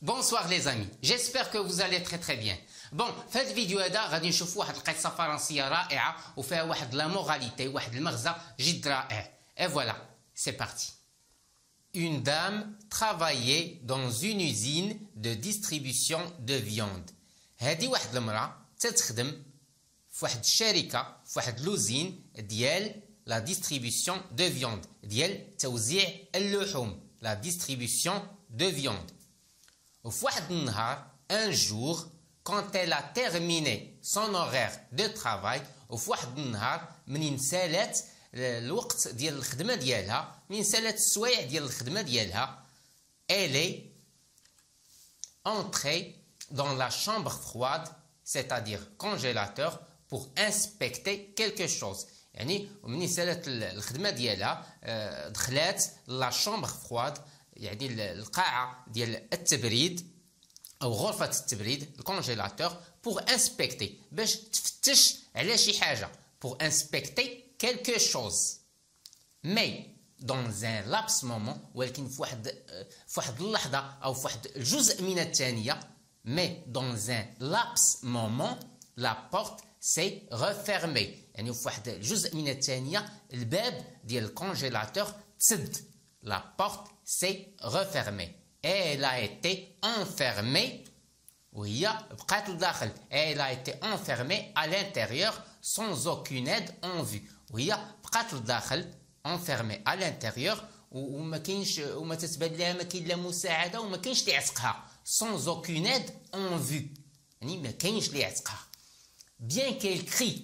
Bonsoir les amis, j'espère que vous allez très bien. Bon, في هذا الفيديو هذا غادي نشوف واحد القصة فرنسية رائعة وفيها واحد لا موراليتي واحد المغزى جد رائع. Et voilà, c'est parti. Une dame travaillait dans une usine de distribution de viande. هذه واحد المرأة تخدم في واحد الشركة في واحد لوزين ديال la distribution de viande ديال توزيع اللحوم la distribution de viande. وفي واحد النهار un jour quand elle a terminé son horaire de travail وفي واحد النهار منين سالات الوقت ديال الخدمة ديالها منين سالات السوايع ديال الخدمة ديالها elle est entrée dans la chambre froide c'est-à-dire congélateur pour inspecter quelque chose. يعني منين سالات الخدمة ديالها دخلات لا شامبر فرواد يعني القاعة ديال التبريد أو غرفة التبريد الكونجيلاتور pour inspecter باش تفتش على شي حاجة pour inspecter quelque chose. Mais dans un laps moment ولكن في واحد اللحظة أو في واحد الجزء من الثانية mais dans un laps moment la porte s'est refermée يعني في واحد الجزء من الثانية الباب ديال الكونجيلاتور تسد la porte s'est refermée et elle a été enfermée وهي بقات لداخل elle a été enfermée à l'intérieur sans aucune aide en vue وهي بقات لداخل enfermée à l'intérieur وما كاينش وما تتبان لها ما كاين لا مساعدة وما كاينش اللي يعتقها sans aucune aide en vue يعني ما كاينش اللي يعتقها bien qu'elle crie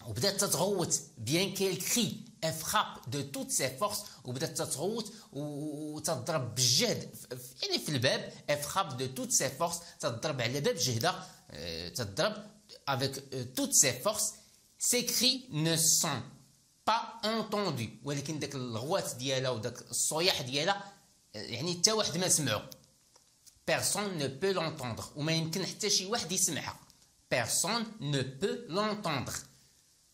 وبدات تتغوت bien qu'elle crie elle frappe de toutes ses forces وبدات تتغوت وتضرب بالجهد يعني في الباب elle frappe de toutes ses forces تضرب على الباب جهدها تضرب avec toutes ses forces ses cris ne sont pas entendus ولكن داك الغوات ديالها وداك الصياح ديالها يعني حتى واحد ما سمعو personne ne peut l'entendre وما يمكن حتى شي واحد يسمعها personne ne peut l'entendre.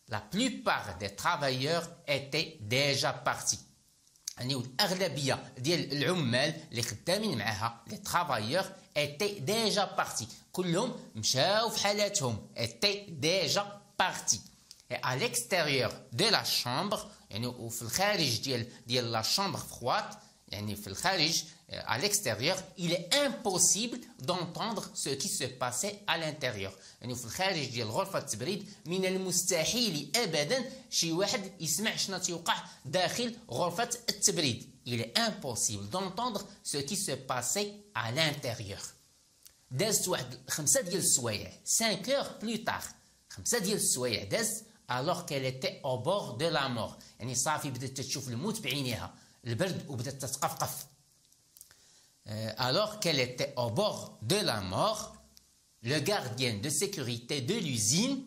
La plupart des travailleurs étaient déjà partis. يعني الأغلبية ديال العمال اللي خدامين معاها les travailleurs étaient déjà partis. كلهم مشاو في حالاتهم étaient déjà partis. Et à l'extérieur de la chambre يعني وفي الخارج ديال la chambre froide يعني في الخارج à l'extérieur il est impossible d'entendre ce qui se passait à l'intérieur يعني في الخارج ديال غرفة التبريد من المستحيل أبدا شي واحد يسمع شنو تيوقع داخل غرفة التبريد il est impossible d'entendre ce qui se passait à l'intérieur دازت واحد 5 ديال السوايع 5 heures plus tard 5 ديال السوايع دازت alors qu'elle était au bord de la mort يعني صافي بدات تشوف الموت بعينيها البرد وبدات تتقفقف alors qu'elle était au bord de la mort le gardien de sécurité de l'usine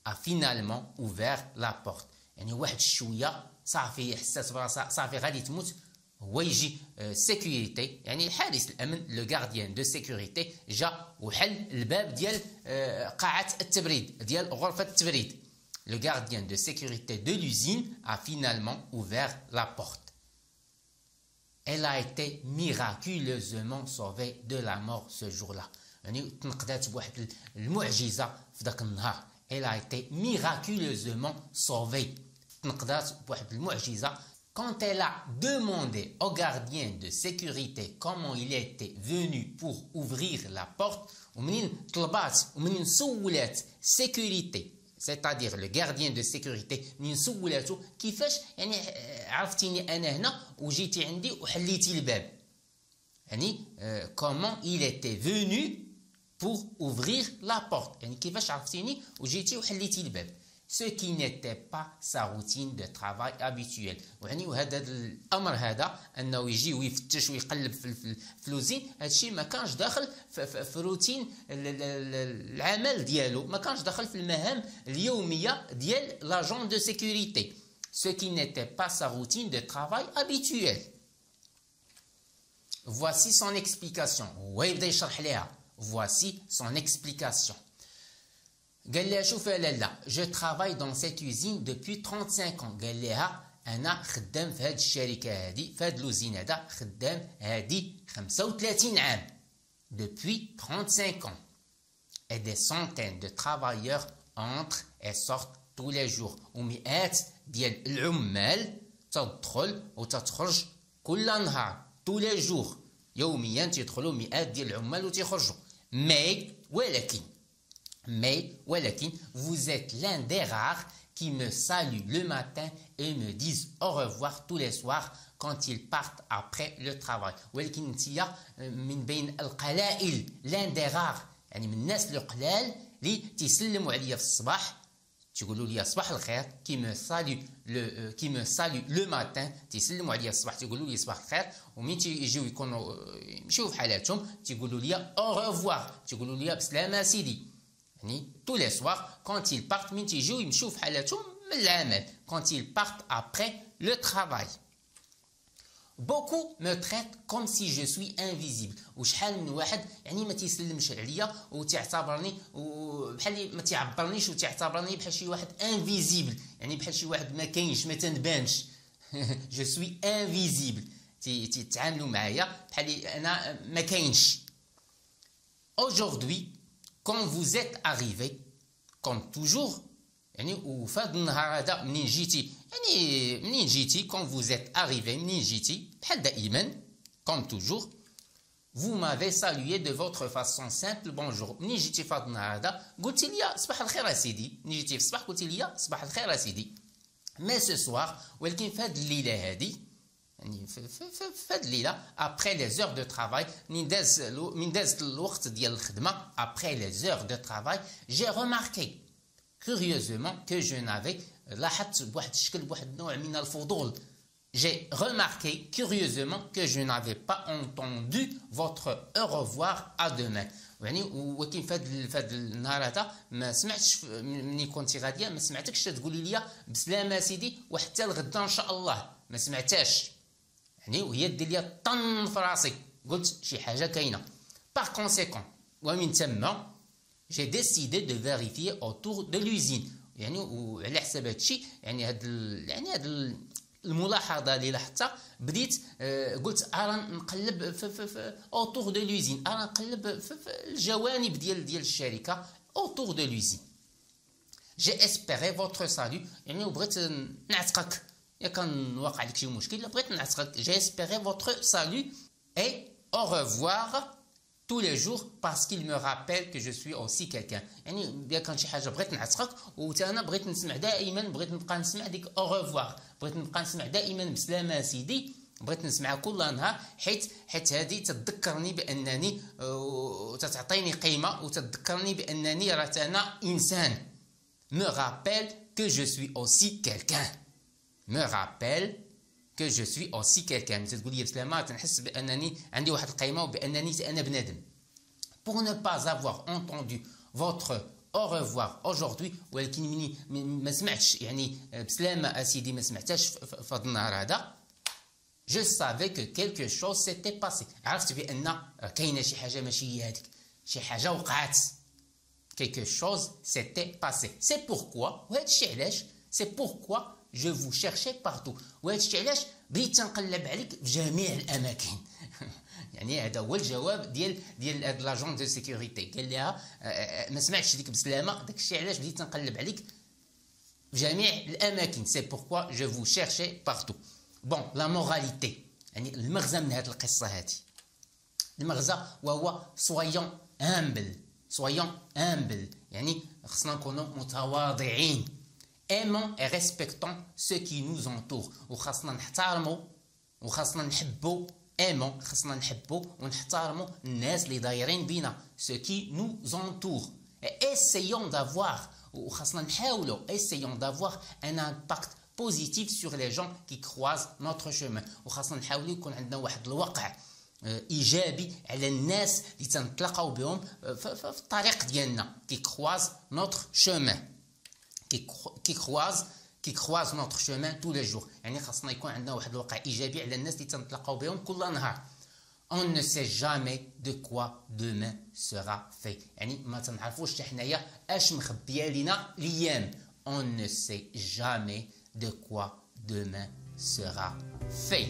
a finalement ouvert la porte يعني واحد شويه صافي حسات براسها صافي غادي تموت هو يجي سيكوريتي يعني حارس الامن لو غارديان دو سيكوريتي جا وحل الباب ديال قاعه التبريد ديال غرفه التبريد le gardien de sécurité de l'usine a finalement ouvert la porte. Elle a été miraculeusement sauvée de la mort ce jour-là. يعني تنقذات بواحد المعجزة في ذاك النهار. Elle a été miraculeusement sauvée. تنقذات بواحد المعجزة. Quand elle a demandé au gardien de sécurité comment il était venu pour ouvrir la porte, ومنين طلبات ومنين سولات sécurité c'est-à-dire le gardien de sécurité منين سولاتو كيفاش يعني عرفتيني انا هنا وجيتي عندي وحليتي الباب يعني comment il était venu pour ouvrir la porte يعني كيفاش عرفتيني وجيتي وحليتي الباب ce qui n'était pas sa routine de travail habituelle يعني وهذا الامر هذا انه يجي ويفتش ويقلب في لوزين هادشي ما كانش داخل في روتين العمل ديالو ما كانش داخل في المهام اليوميه ديال لاجون دو سيكوريتي ce qui n'était pas sa routine de travail habituelle. Voici son explication. هو يبدا يشرح ليها. Voici son explication. قال لها شوف لالا je travaille dans cette usine depuis 35 ans قال لها انا خدام في هذه الشركه هذه في هذه اللوزين هذا خدام هذه 35 عام depuis 35 ans. Et des centaines de travailleurs entrent et sortent tous les jours. ومئات ديال العمال تدخل وتخرج كل نهار. tous les jours. يوميا تيدخلوا مئات ديال العمال وتيخرجوا. ولكن vous êtes l'un des rares qui me saluent le matin et me disent au revoir tous les soirs quand ils partent après le travail. ولكن نتيا من بين القلائل l'un des rares يعني من الناس القلال اللي تيسلموا عليا في الصباح تيقولوا لي صباح الخير qui me salue le matin تيسلموا عليا الصباح تيقولوا لي صباح الخير ومين تيجيو يكونوا يمشيو في حالاتهم تيقولوا لي au revoir تيقولوا لي بسلامه سيدي يعني tous les soirs quand ils partent من تيجيو يمشيو في حالاتهم من العمل quand ils partent après le travail. Beaucoup me traitent comme si je suis invisible. وشحال من واحد يعني ما تيسلمش عليا وتعتبرني وبحال ما تيعبرنيش وتعتبرني بحال شي واحد انفيزيبل يعني بحال شي واحد ما كاينش ما تنبانش. je suis invisible. تيتعاملوا معايا بحال انا ما كاينش. Aujourd'hui, quand vous êtes arrivé, comme toujours, يعني وفي هذا النهار هذا منين جيتي quand vous êtes arrivé منين جيتي بحال دائما comme toujours vous m'avez salué de votre façon simple bonjour. منين جيتي في هذا النهار هذا قلتي لي صباح الخير اسيدي. منين جيتي في الصباح قلتي لي صباح الخير اسيدي. mais ce soir ولكن في هذه الليله هذه يعني في هذه الليله après les heures de travail من دازت الوقت ديال الخدمه après les heures de travail j'ai remarqué curieusement que je n'avais لاحظت بواحد الشكل بواحد النوع من الفضول. J'ai remarqué curieusement que je n'avais pas entendu votre au revoir à demain. يعني ولكن في هذا النهار هذا ما سمعتش ملي كنتي غاديه ما سمعتكش تقولي لي بسلامه سيدي وحتى الغدا ان شاء الله ما سمعتهاش يعني وهي دير لي طن في راسي قلت شي حاجه كاينه. Par conséquent ومن ثم j'ai décidé de vérifier autour de l'usine. يعني وعلى حساب هذا الشيء يعني هاد الملاحظه اللي لاحظتها بديت قلت نقلب في autour de l'usine. نقلب في الجوانب ديال الشركه autour de l'usine. j'ai espéré votre salut يعني وبغيت نعتقك يا كان واقع لك شي مشكل بغيت نعتقك. j'ai espéré votre salut et au revoir tous les jours parce qu'il me rappelle que je suis aussi quelqu'un. يعني بيا كان شي حاجه بغيت نعتقك وانا بغيت نسمع دائما بغيت نبقى نسمع ديك au revoir بغيت نبقى نسمع دائما بسلامه سيدي بغيت نسمعها كل نهار حيت هذه تذكرني بانني وتعطيني قيمه وتذكرني بانني راه انا انسان. me rappelle que je suis aussi quelqu'un. me rappelle que je suis aussi quelqu'un. تقول لي بسلامه تنحس بانني عندي واحد القيمه وبانني انا بنادم. pour ne pas avoir entendu votre au revoir aujourd'hui ولكن مني ما سمعتش يعني بسلامه اسيدي ما سمعتهاش في هذا النهار هذا je savais que quelque chose s'était passé. عرفت بان كاينه شي حاجه ماشي هي هذيك شي حاجه وقعت. quelque chose s'était passé. c'est pourquoi وهذا الشيء علاش c'est pourquoi je vous cherchais partout. وهذا الشيء علاش بديت تنقلب عليك في جميع الاماكن. يعني هذا هو الجواب ديال هاد لاجون دو سيكوريتي. قال لها ما سمعتش ديك بسلامه داك الشيء علاش بديت نقلب عليك في جميع الاماكن. سي بوركوا جو فو شيرشي بارتو. بون لا موراليتي يعني المغزى من هذه القصه هذه المغزى وهو سويون امبل يعني خصنا نكونوا متواضعين. aimons et respectons ceux qui nous entourent. وخاصنا نحترموا وخاصنا نحبوا aimons خاصنا نحبوا ونحترموا الناس اللي دايرين بينا ceux qui nous entourent. et essayons d'avoir وخاصنا نحاولوا essayons d'avoir un impact positif sur les gens qui croisent notre chemin. وخاصنا نحاولوا يكون عندنا واحد الوقع ايجابي على الناس اللي تنتلاقاو بهم في الطريق ديالنا qui croisent notre chemin. qui croisent notre chemin tous les jours. يعني خاصنا يكون عندنا واحد الواقع ايجابي على الناس اللي تنتلاقاو بهم كل نهار. on ne sait jamais de quoi demain sera fait. يعني ما تنعرفوش حتى حنايا اش مخبيه لينا الايام. on ne sait jamais de quoi demain sera fait.